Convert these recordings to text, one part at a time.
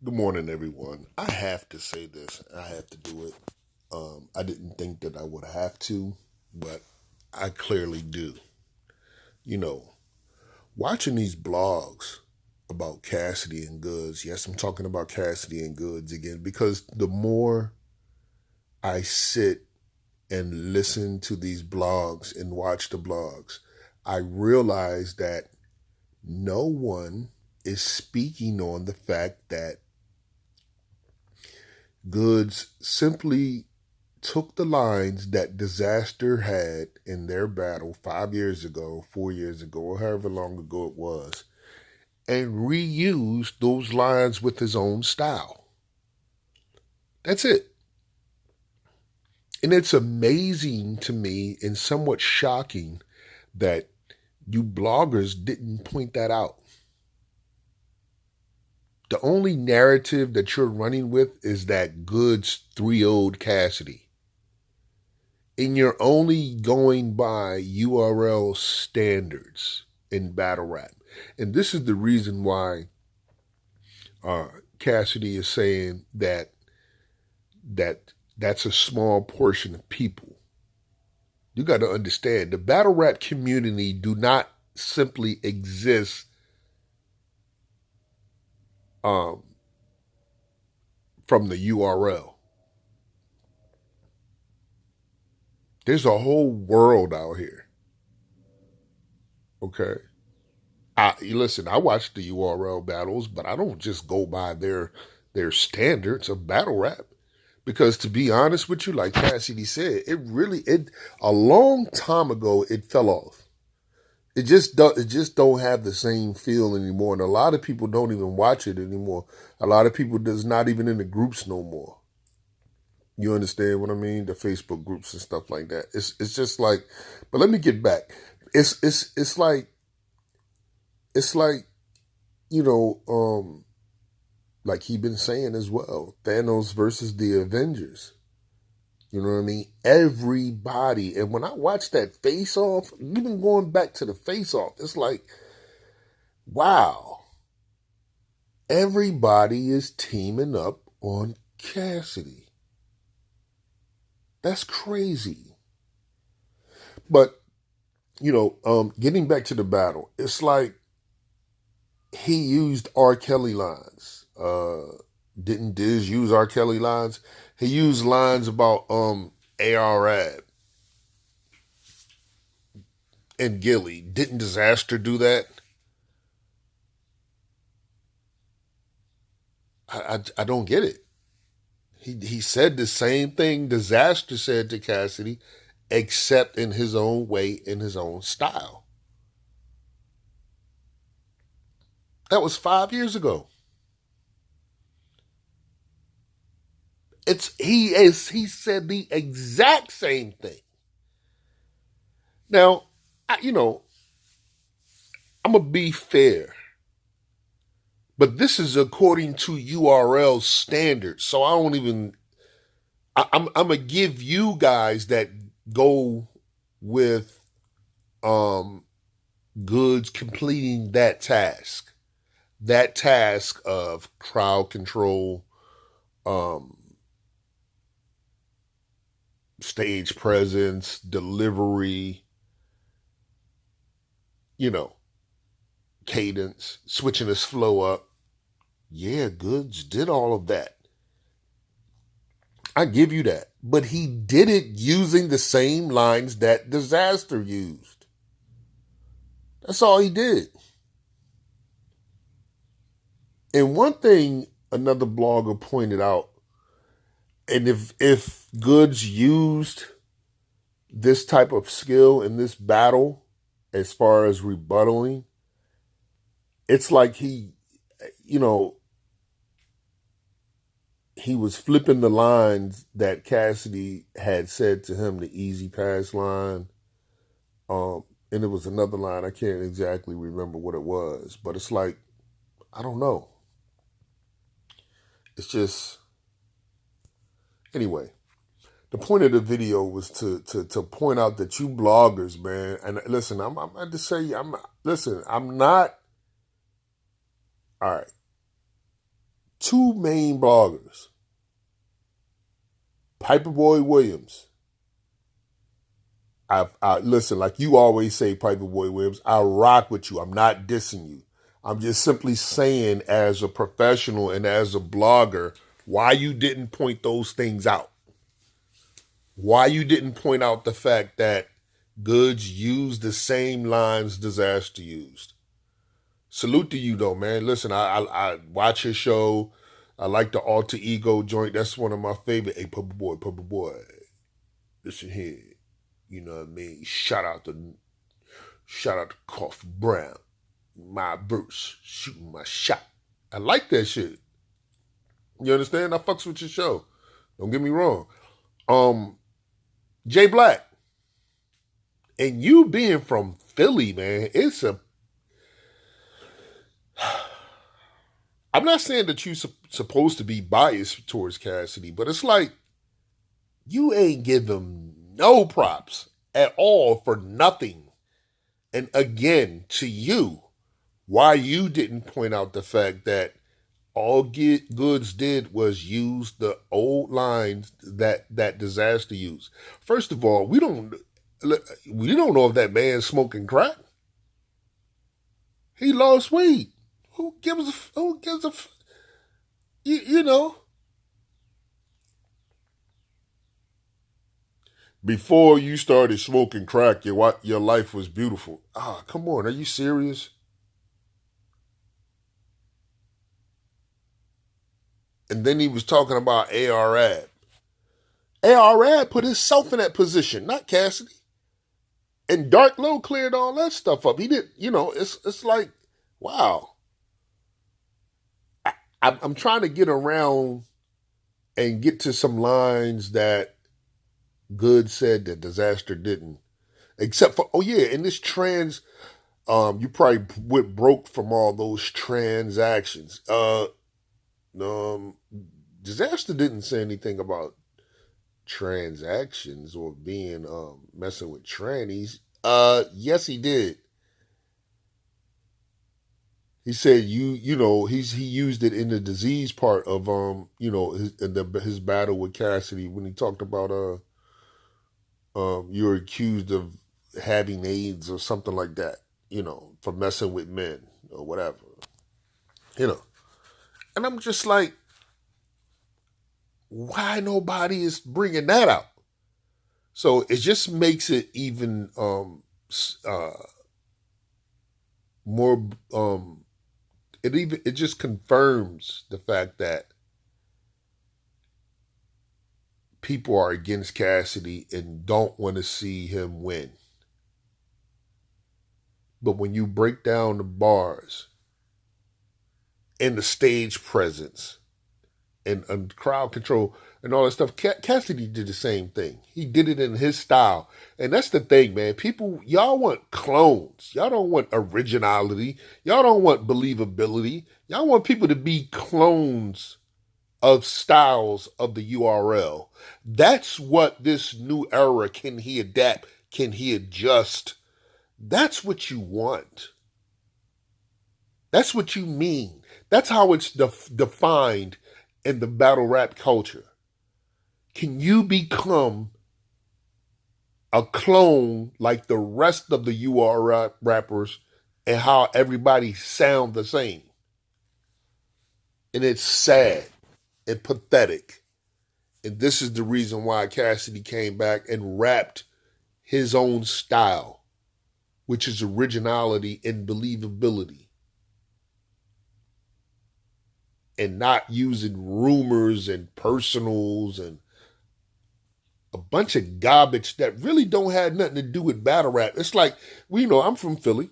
Good morning, everyone. I have to say this. I have to do it. I didn't think that I would have to, but I clearly do. You know, watching these blogs about Cassidy and Goods. Yes, I'm talking about Cassidy and Goods again because the more I sit and listen to these blogs and watch the blogs, I realize that no one is speaking on the fact that Goods simply took the lines that Disaster had in their battle 5 years ago, 4 years ago, or however long ago it was, and reused those lines with his own style. That's it. And it's amazing to me and somewhat shocking that you bloggers didn't point that out. The only narrative that you're running with is that Goods 3-0'd Cassidy. And you're only going by URL standards in battle rap. And this is the reason why Cassidy is saying that's a small portion of people. You got to understand, the battle rap community do not simply exist from the URL. There's a whole world out here. Okay. Listen, I watch the URL battles, but I don't just go by their standards of battle rap. Because to be honest with you, like Cassidy said, it a long time ago it fell off. It just don't have the same feel anymore, and a lot of people don't even watch it anymore. A lot of people does not even in the groups no more. You understand what I mean? The Facebook groups and stuff like that. It's just like, but let me get back. It's like you know, like he been saying as well, Thanos versus the Avengers. You know what I mean? Everybody. And when I watch that face off, even going back to the face off, it's like, wow. Everybody is teaming up on Cassidy. That's crazy. But, getting back to the battle, it's like he used R. Kelly lines. Didn't Diz use R. Kelly lines? He used lines about ARAB and Gilly. Didn't Disaster do that? I don't get it. He said the same thing Disaster said to Cassidy, except in his own way, in his own style. That was 5 years ago. He said the exact same thing. Now, I'm gonna be fair, but this is according to URL standards. So I don't even. I'm gonna give you guys that go with Goods completing that task of crowd control, stage presence, delivery, cadence, switching his flow up. Yeah, Goods did all of that. I give you that. But he did it using the same lines that Disaster used. That's all he did. And one thing another blogger pointed out, and if Goods used this type of skill in this battle as far as rebuttaling, it's like he was flipping the lines that Cassidy had said to him, the easy pass line. And it was another line, I can't exactly remember what it was, but it's like, I don't know. It's just, anyway. The point of the video was to point out that you bloggers, man, and listen, I'm to say, I'm not, all right, two main bloggers, Piperboy Williams. I listen, like you always say, Piperboy Williams, I rock with you. I'm not dissing you. I'm just simply saying, as a professional and as a blogger, why you didn't point those things out. Why you didn't point out the fact that Goods used the same lines Disaster used. Salute to you though, man. Listen, I watch his show. I like the Alter Ego joint. That's one of my favorite. Hey, Piperboy, listen here. You know what I mean? Shout out to Coffee Brown. My verse, shooting my shot. I like that shit. You understand? I fucks with your show. Don't get me wrong. JAYBLAC. And you being from Philly, man, I'm not saying that you're supposed to be biased towards Cassidy, but it's like you ain't give him no props at all for nothing. And again, to you, why you didn't point out the fact that all Goods did was use the old lines that Disaster used. First of all, we don't know if that man's smoking crack. He lost weight. Who gives a you know? Before you started smoking crack, your life was beautiful. Ah, come on, are you serious? And then he was talking about AR-AB. AR-AB put himself in that position, not Cassidy. And Dark Low cleared all that stuff up. He did, it's like, wow. I'm trying to get around and get to some lines that Good said that Disaster didn't. Except for, in this you probably went broke from all those transactions. Disaster didn't say anything about transactions or being messing with trannies. Yes, he did. He said he used it in the disease part of his battle with Cassidy when he talked about you're accused of having AIDS or something like that, for messing with men or whatever. And I'm just like, why nobody is bringing that out? So it just makes it even more. It just confirms the fact that people are against Cassidy and don't want to see him win. But when you break down the bars and the stage presence and crowd control and all that stuff, Cassidy did the same thing. He did it in his style. And that's the thing, man. People, y'all want clones. Y'all don't want originality. Y'all don't want believability. Y'all want people to be clones of styles of the URL. That's what this new era, can he adapt? Can he adjust? That's what you want. That's what you mean. That's how it's defined in the battle rap culture. Can you become a clone like the rest of the URL rappers and how everybody sound the same? And it's sad and pathetic. And this is the reason why Cassidy came back and rapped his own style, which is originality and believability. And not using rumors and personals and a bunch of garbage that really don't have nothing to do with battle rap. It's like, I'm from Philly.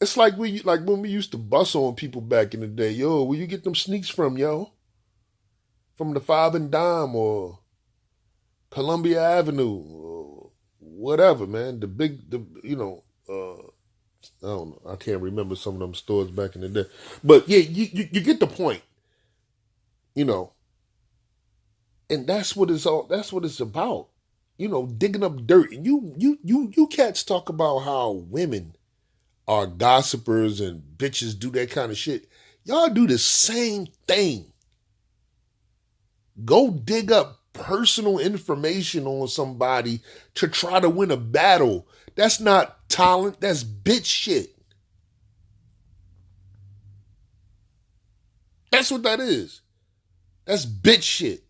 It's like when we used to bust on people back in the day. Yo, where you get them sneaks from, yo? From the 5 and Dime or Columbia Avenue or whatever, man. I don't know. I can't remember some of them stores back in the day. But yeah, you get the point. And that's what it's about. Digging up dirt. And you cats talk about how women are gossipers and bitches do that kind of shit. Y'all do the same thing. Go dig up personal information on somebody to try to win a battle. That's not talent, that's bitch shit. That's what that is. That's bitch shit.